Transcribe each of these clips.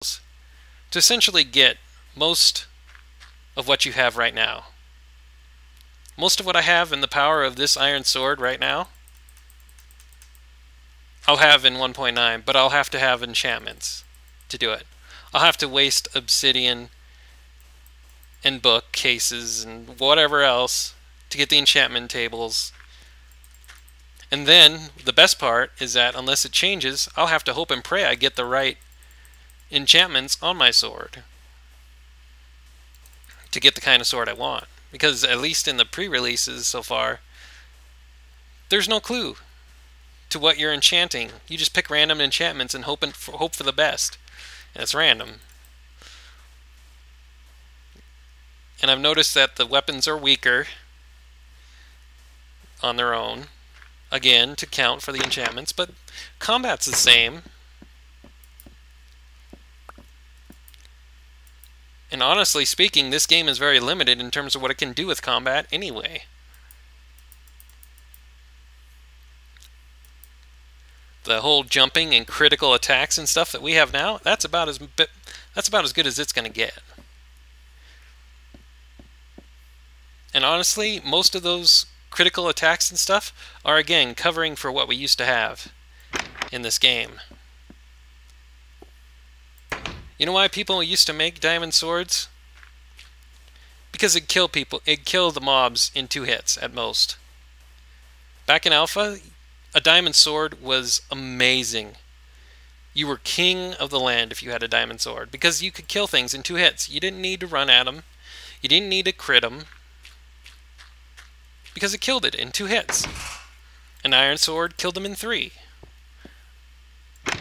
to essentially get most of what you have right now. Most of what I have in the power of this iron sword right now, I'll have in 1.9, but I'll have to have enchantments to do it. I'll have to waste obsidian and bookcases and whatever else to get the enchantment tables. And then, the best part is that unless it changes, I'll have to hope and pray I get the right enchantments on my sword to get the kind of sword I want. Because at least in the pre-releases so far, there's no clue to what you're enchanting. You just pick random enchantments and hope for the best. And it's random. And I've noticed that the weapons are weaker on their own. Again, to count for the enchantments, but combat's the same. And honestly speaking, this game is very limited in terms of what it can do with combat anyway. The whole jumping and critical attacks and stuff that we have now, that's about as good as it's going to get. And honestly, most of those critical attacks and stuff are again covering for what we used to have in this game. You know why people used to make diamond swords? Because it'd kill the mobs in 2 hits at most. Back in alpha, a diamond sword was amazing. You were king of the land if you had a diamond sword, because you could kill things in 2 hits. You didn't need to run at them. You didn't need to crit them, because it killed it in 2 hits. An iron sword killed them in 3.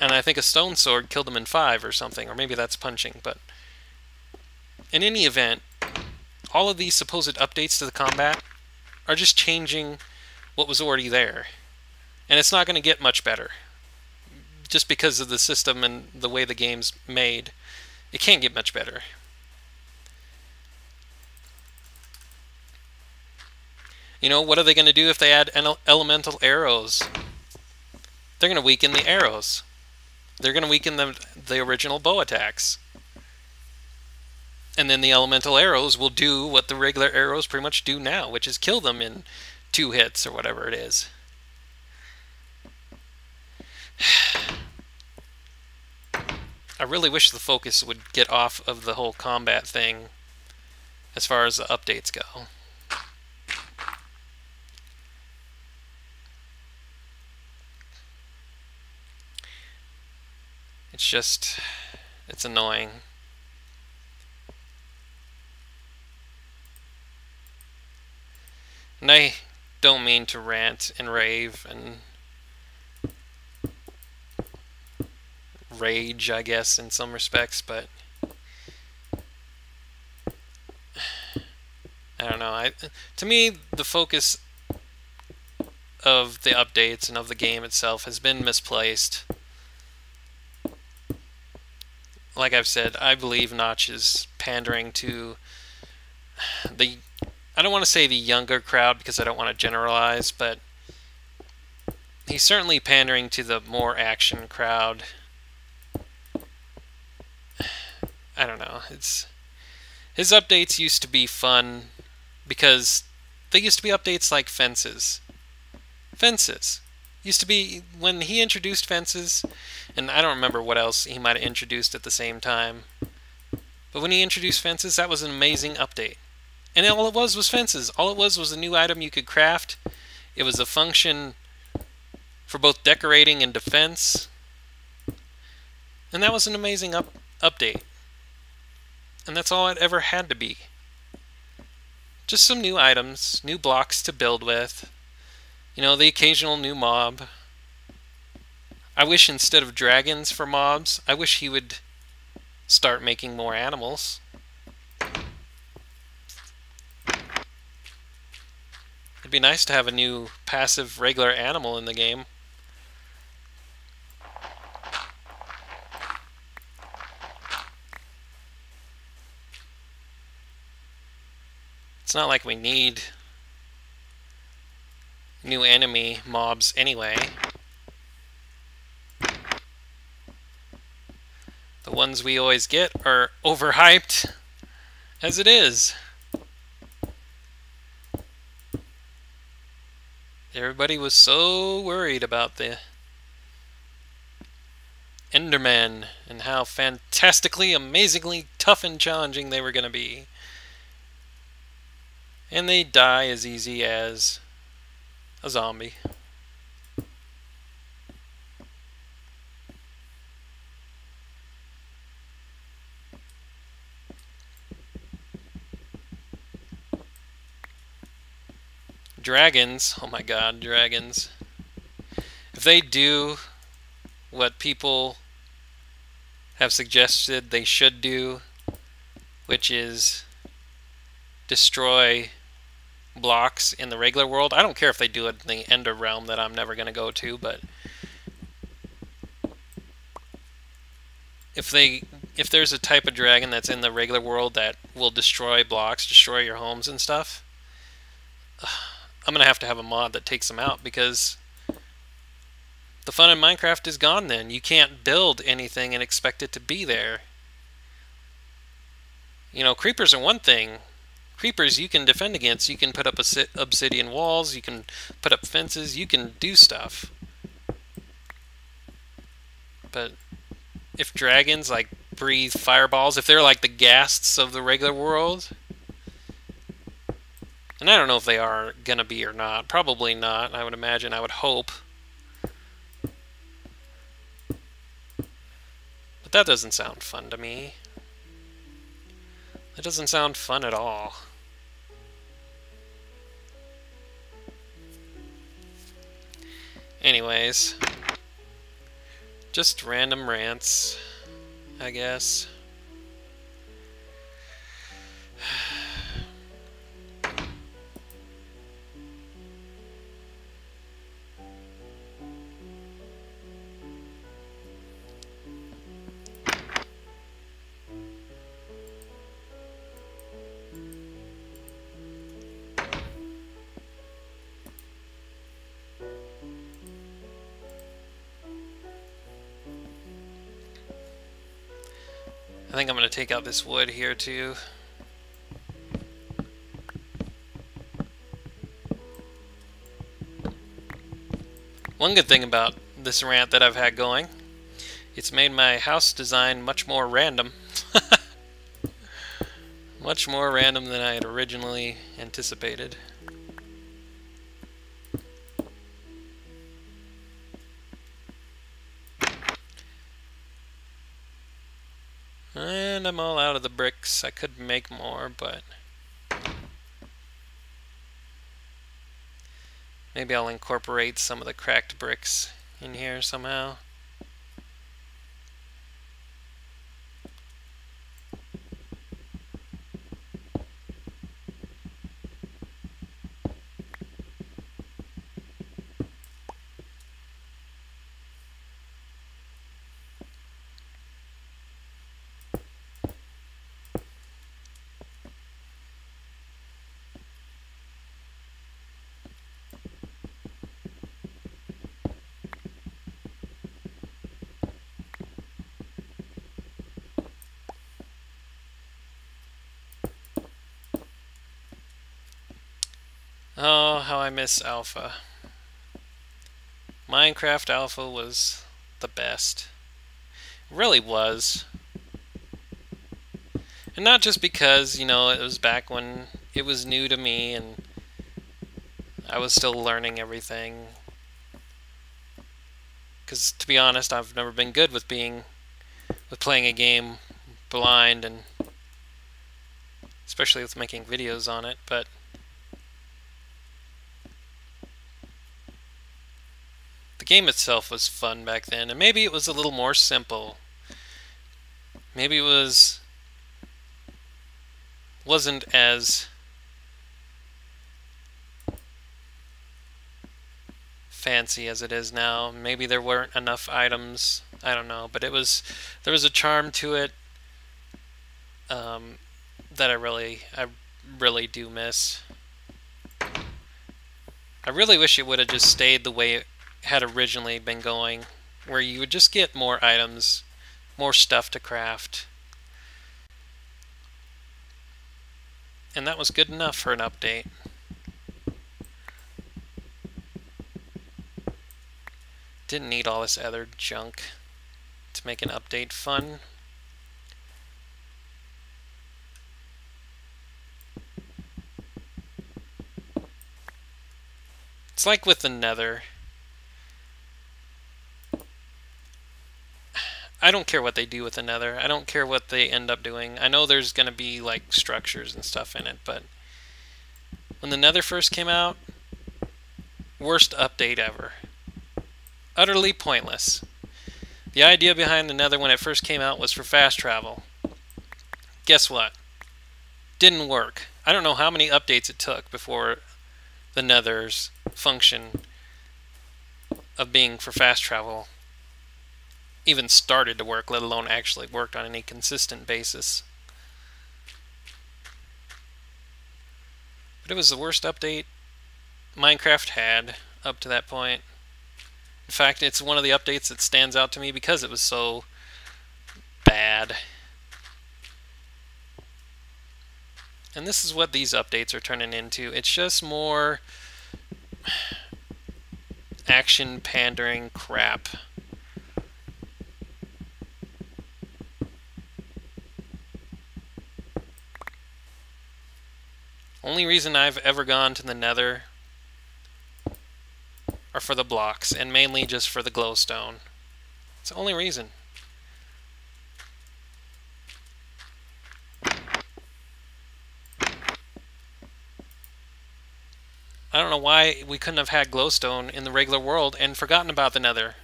And I think a stone sword killed them in 5 or something, or maybe that's punching, but in any event, all of these supposed updates to the combat are just changing what was already there. And it's not going to get much better. Just because of the system and the way the game's made, it can't get much better. You know, what are they going to do if they add elemental arrows? They're going to weaken the arrows. They're going to weaken the original bow attacks. And then the elemental arrows will do what the regular arrows pretty much do now, which is kill them in 2 hits or whatever it is. I really wish the focus would get off of the whole combat thing as far as the updates go. It's annoying. And I don't mean to rant and rave and rage, I guess, in some respects, but I don't know. To me, the focus of the updates and of the game itself has been misplaced. Like I've said, I believe Notch is pandering to the, I don't want to say the younger crowd because I don't want to generalize, but he's certainly pandering to the more action crowd. I don't know. His updates used to be fun because they used to be updates like fences. Fences. Used to be, when he introduced fences, and I don't remember what else he might have introduced at the same time, but when he introduced fences, that was an amazing update. And all it was fences. All it was a new item you could craft. It was a function for both decorating and defense. And that was an amazing update. And that's all it ever had to be. Just some new items, new blocks to build with. You know, the occasional new mob. I wish instead of dragons for mobs, I wish he would start making more animals. It'd be nice to have a new passive regular animal in the game. It's not like we need new enemy mobs anyway. The ones we always get are overhyped as it is. Everybody was so worried about the Endermen and how fantastically, amazingly tough and challenging they were going to be. And they die as easy as a zombie. Dragons, oh my god, dragons. If they do what people have suggested they should do, which is destroy blocks in the regular world. I don't care if they do it in the Ender realm that I'm never going to go to, but if there's a type of dragon that's in the regular world that will destroy blocks, destroy your homes and stuff, I'm going to have a mod that takes them out, because the fun in Minecraft is gone then. You can't build anything and expect it to be there. You know, creepers are one thing. Creepers you can defend against. You can put up obsidian walls, you can put up fences, you can do stuff. But if dragons like breathe fireballs, if they're like the ghasts of the regular world, and I don't know if they are gonna be or not, probably not, I would imagine, I would hope. But that doesn't sound fun to me. That doesn't sound fun at all. Anyways, just random rants, I guess. I think I'm going to take out this wood here too. One good thing about this rant that I've had going, it's made my house design much more random. Much more random than I had originally anticipated. And I'm all out of the bricks. I could make more, but maybe I'll incorporate some of the cracked bricks in here somehow. Oh, how I miss Alpha. Minecraft Alpha was the best. It really was. And not just because, you know, it was back when it was new to me and I was still learning everything. Because, to be honest, I've never been good with playing a game blind, and especially with making videos on it, but the game itself was fun back then, and maybe it was a little more simple. Maybe it wasn't as fancy as it is now. Maybe there weren't enough items. I don't know, but there was a charm to it that I really do miss. I really wish it would have just stayed the way it had originally been going, where you would just get more items more stuff to craft. And that was good enough for an update. Didn't need all this other junk to make an update fun. It's like with the Nether. I don't care what they do with the Nether. I don't care what they end up doing. I know there's going to be like structures and stuff in it, but when the Nether first came out, worst update ever. Utterly pointless. The idea behind the Nether when it first came out was for fast travel. Guess what? Didn't work. I don't know how many updates it took before the Nether's function of being for fast travel even started to work, let alone actually worked on any consistent basis. But it was the worst update Minecraft had up to that point. In fact, it's one of the updates that stands out to me because it was so bad. And this is what these updates are turning into. It's just more action pandering crap. Only reason I've ever gone to the Nether are for the blocks, and mainly just for the glowstone. It's the only reason. I don't know why we couldn't have had glowstone in the regular world and forgotten about the Nether.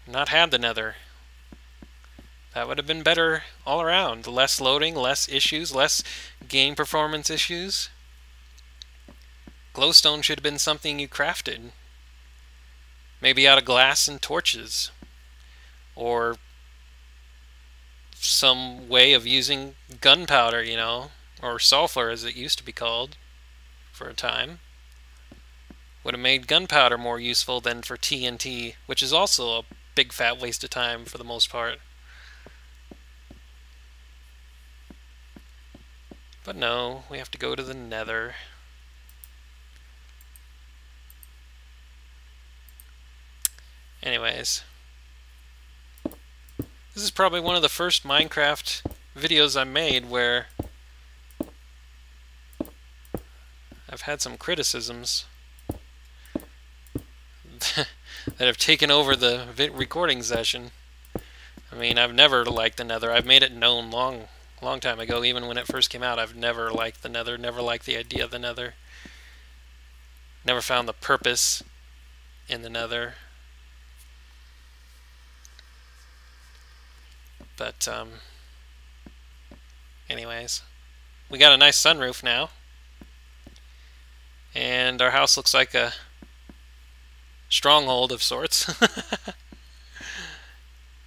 Not had the Nether. That would have been better all around. Less loading, less issues, less game performance issues. Glowstone should have been something you crafted. Maybe out of glass and torches. Or some way of using gunpowder, you know, or sulfur as it used to be called for a time. Would have made gunpowder more useful than for TNT, which is also a big fat waste of time for the most part. But no, we have to go to the Nether. Anyways, this is probably one of the first Minecraft videos I made where I've had some criticisms that have taken over the recording session. I mean, I've never liked the Nether. I've made it known long time ago, even when it first came out. I've never liked the Nether, never liked the idea of the Nether. Never found the purpose in the Nether. But, anyways, we got a nice sunroof now. And our house looks like a stronghold of sorts. In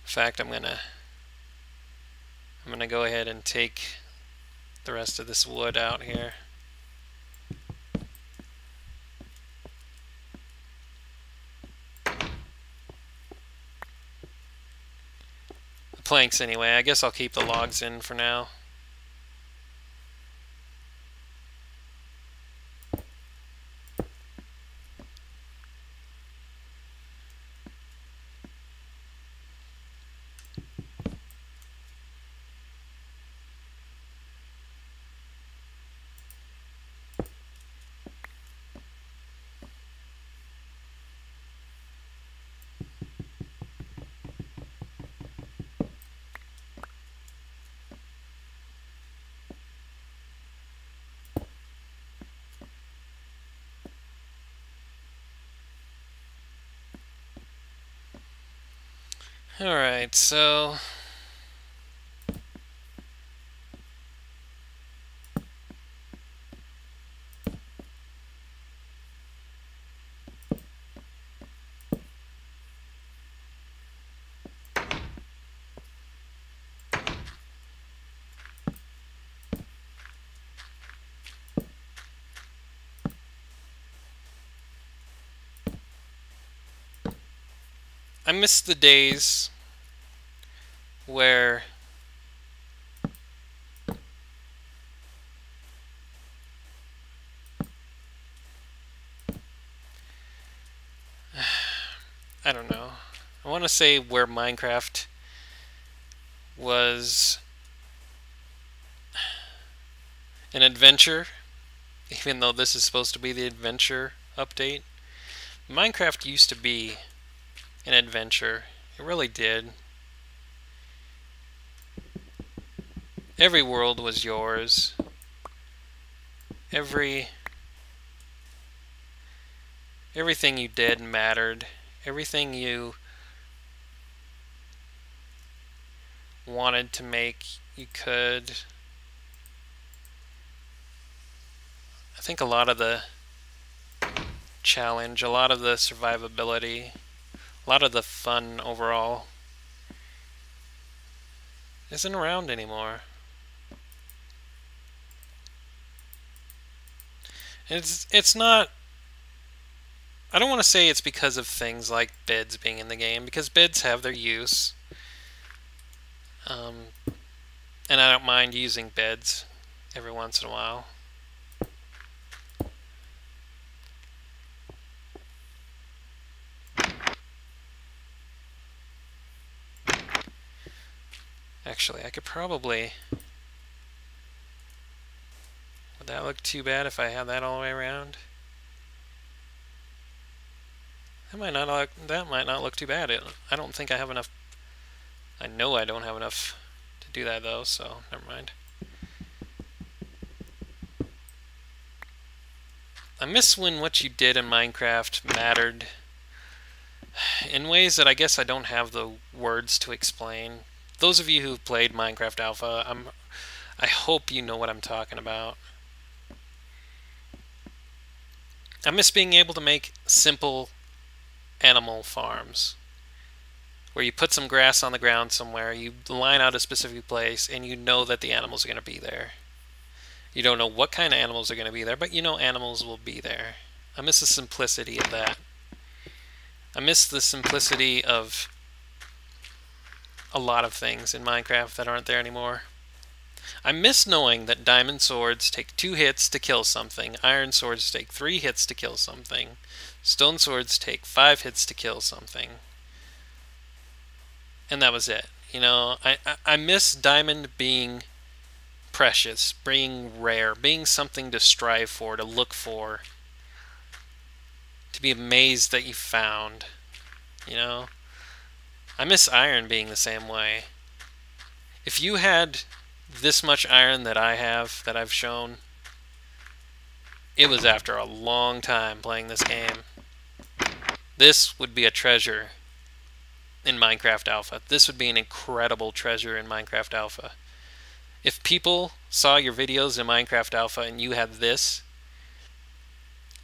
fact, I'm gonna go ahead and take the rest of this wood out here. The planks anyway. I guess I'll keep the logs in for now. Alright, so I miss the days where I don't know. I want to say where Minecraft was an adventure, even though this is supposed to be the adventure update. Minecraft used to be an adventure. It really did. Every world was yours. Everything you did mattered. Everything you wanted to make, you could. I think a lot of the challenge, a lot of the survivability, a lot of the fun overall isn't around anymore. It's not, I don't want to say it's because of things like bids being in the game, because bids have their use. And I don't mind using bids every once in a while. Actually, I could probably... Would that look too bad if I had that all the way around? That might not look too bad. I don't think I have enough... I know I don't have enough to do that though, so never mind. I miss when what you did in Minecraft mattered in ways that I guess I don't have the words to explain. Those of you who've played Minecraft Alpha, I hope you know what I'm talking about. I miss being able to make simple animal farms where you put some grass on the ground somewhere, you line out a specific place, and you know that the animals are going to be there. You don't know what kind of animals are going to be there, but you know animals will be there. I miss the simplicity of that. I miss the simplicity of a lot of things in Minecraft that aren't there anymore. I miss knowing that diamond swords take 2 hits to kill something, iron swords take 3 hits to kill something, stone swords take 5 hits to kill something. And that was it. You know, I miss diamond being precious, being rare, being something to strive for, to look for, to be amazed that you found. You know? I miss iron being the same way. If you had this much iron that I have, that I've shown, it was after a long time playing this game. This would be a treasure in Minecraft Alpha. This would be an incredible treasure in Minecraft Alpha. If people saw your videos in Minecraft Alpha and you had this,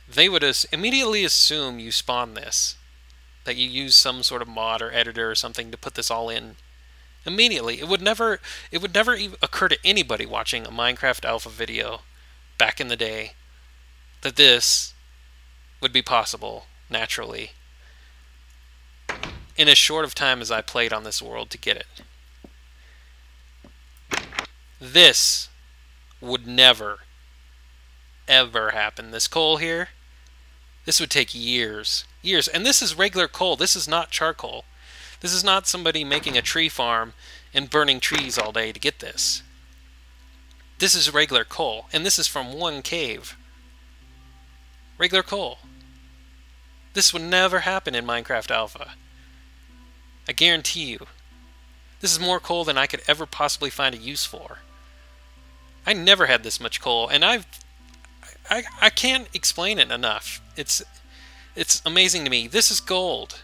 they would immediately assume you spawned this. That you use some sort of mod or editor or something to put this all in. Immediately. It would never even occur to anybody watching a Minecraft Alpha video back in the day that this would be possible naturally in as short of time as I played on this world to get it. This would never, ever happen. This coal here, this would take years. Years. And this is regular coal. This is not charcoal. This is not somebody making a tree farm and burning trees all day to get this. This is regular coal. And this is from one cave. Regular coal. This would never happen in Minecraft Alpha. I guarantee you. This is more coal than I could ever possibly find a use for. I never had this much coal, and I can't explain it enough. It's amazing to me. This is gold.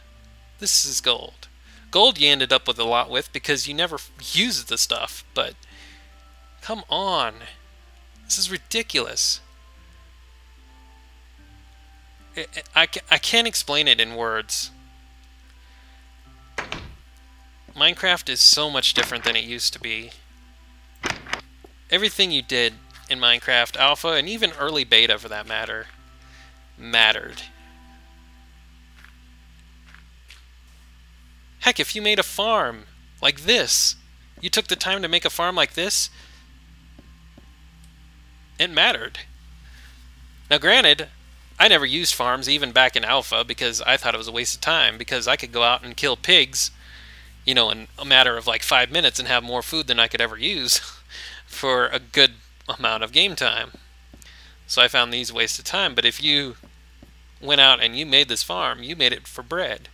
This is gold. Gold you ended up with a lot with because you never used the stuff, but come on. This is ridiculous. I can't explain it in words. Minecraft is so much different than it used to be. Everything you did in Minecraft Alpha, and even early beta for that matter, mattered. Heck, if you made a farm like this, You took the time to make a farm like this. It mattered. Now, granted, I never used farms even back in alpha because I thought it was a waste of time, because I could go out and kill pigs, you know, in a matter of like 5 minutes and have more food than I could ever use for a good amount of game time. So I found these a waste of time. But if you went out and you made this farm, you made it for bread.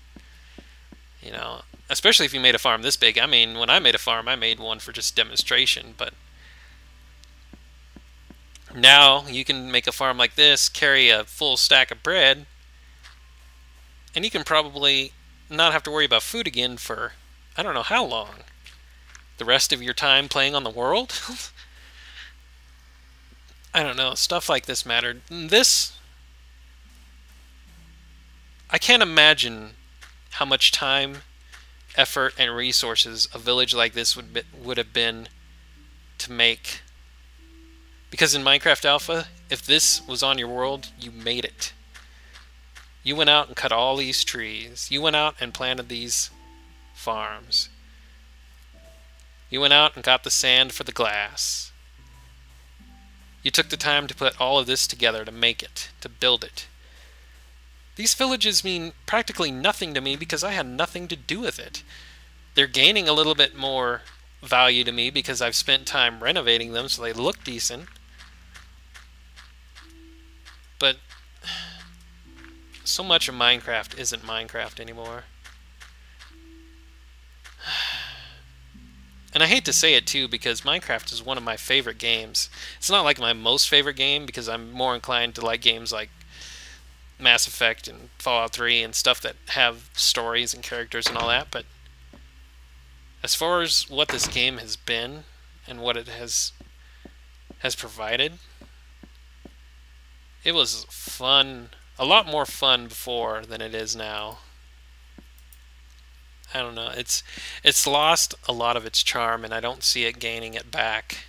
You know, especially if you made a farm this big. I mean, when I made a farm, I made one for just demonstration, but now you can make a farm like this, carry a full stack of bread, and you can probably not have to worry about food again for I don't know how long. The rest of your time playing on the world? I don't know. Stuff like this mattered. This, I can't imagine how much time, effort, and resources a village like this would have been to make. Because in Minecraft Alpha, if this was on your world, you made it. You went out and cut all these trees. You went out and planted these farms. You went out and got the sand for the glass. You took the time to put all of this together to make it, to build it. These villages mean practically nothing to me because I had nothing to do with it. They're gaining a little bit more value to me because I've spent time renovating them so they look decent. But so much of Minecraft isn't Minecraft anymore. And I hate to say it too, because Minecraft is one of my favorite games. It's not like my most favorite game, because I'm more inclined to like games like Mass Effect and Fallout 3 and stuff that have stories and characters and all that, but as far as what this game has been and what it has provided, it was fun, a lot more fun before than it is now. I don't know, it's lost a lot of its charm, and I don't see it gaining it back.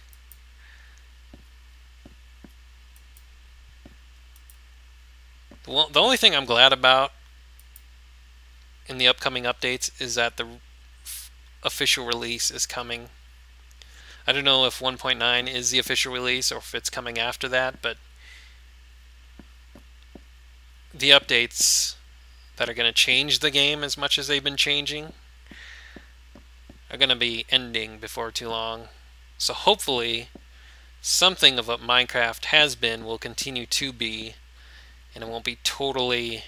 Well, the only thing I'm glad about in the upcoming updates is that the official release is coming. I don't know if 1.9 is the official release or if it's coming after that, but the updates that are going to change the game as much as they've been changing are going to be ending before too long. So hopefully something of what Minecraft has been will continue to be, and it won't be totally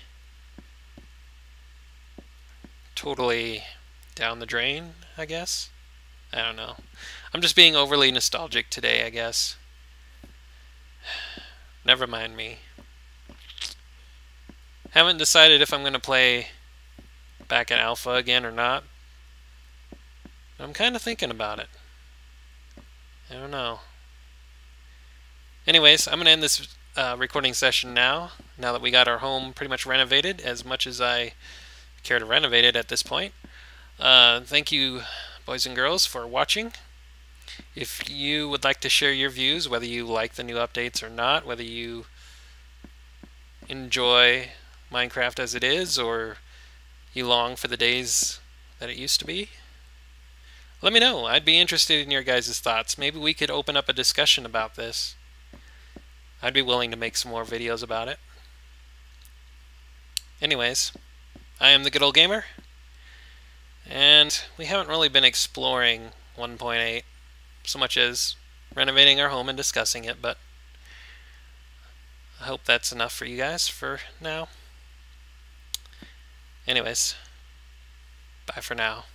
down the drain, I guess. I don't know. I'm just being overly nostalgic today, I guess. Never mind me. Haven't decided if I'm going to play back in Alpha again or not. I'm kind of thinking about it. I don't know. Anyways, I'm going to end this recording session now that we got our home pretty much renovated, as much as I care to renovate it at this point. Thank you, boys and girls, for watching. If you would like to share your views, whether you like the new updates or not, whether you enjoy Minecraft as it is, or you long for the days that it used to be, let me know. I'd be interested in your guys' thoughts. Maybe we could open up a discussion about this. I'd be willing to make some more videos about it. Anyways, I am the Good Old Gamer, and we haven't really been exploring 1.8 so much as renovating our home and discussing it, but I hope that's enough for you guys for now. Anyways, bye for now.